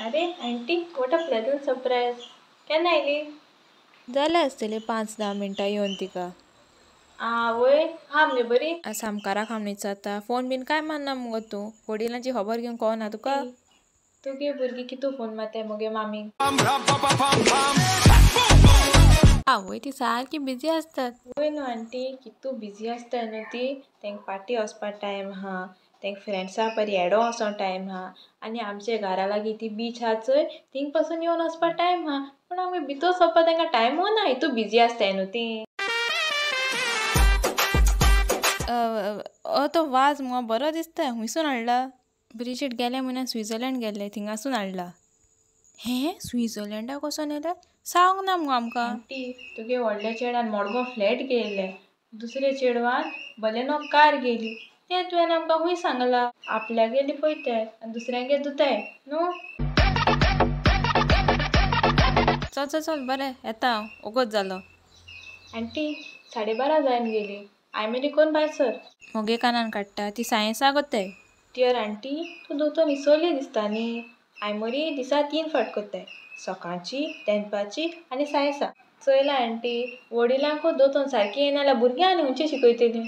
अरे aunty, what a pleasant surprise. केन्ना oily? जाले आसतले 5-10 मिनटां येवन तिका. वय हा म्हणजे बरी. सामकारा खामणीच जाता फोन बीन काय मानना मुगो तूं. वडिलांची खबर घेवन कोना तुका. तुगे भुरगीं कितू फोन मारताय मगे मामीक. आवय ती सारकी बिजी असतात. वय न्हू आंटी, कितू बिजी आसता न्हू ती. तेंक पार्टी वचपा टायम हा, तेंक फ्रेंड्सां परी एडो वचो टायम हा. आनी आमचे घरा लागीं ती बीच हा चोय, थिंग पासून येवन वचपा टायम हा. पूण आमी भितर सरपा तेंकां टायमू ना, हितू बिजी आसताय न्हू ती. तो वाज मुगो बरो दिसता, हुंयसून हाडला. ब्रिजीट गेले म्हयन्या स्विझर्लंड गेले, थिंगासून हाडला. हे स्विझर्लंडाक वचोन येले, सांगूंक ना मुगो आमकां. आंटी, तुगे व्हडल्या चेड्यान मोडगो फ्लॅट घेयल्ले, दुसरे चेडवान बलेनो कार घेयली. तें तुवें आमकां खूंय सांगलां. आपल्याक गेली पयताय आनी दुसऱ्यांगे धुताय न्हू. चल चल चल बरें येता हांव, ओगोच जालो. आंटी, 12:30 जायन गेली. आयमेली कोण भायर सर. मोगे कानान काडटा ती सायन्सा कोत्ताय. डियर आंटी, तूं दोतोन इसवली दिसता न्ही. आयमोरी दिसा 3 फावट कोत्ताय, सकाळची, दनपारची आनी सायन्सा. चोयला आंटी, वडिलांकूच दोतोन सारकी येना जाल्यार भुरग्यां आनी हुंयची शिकयतली.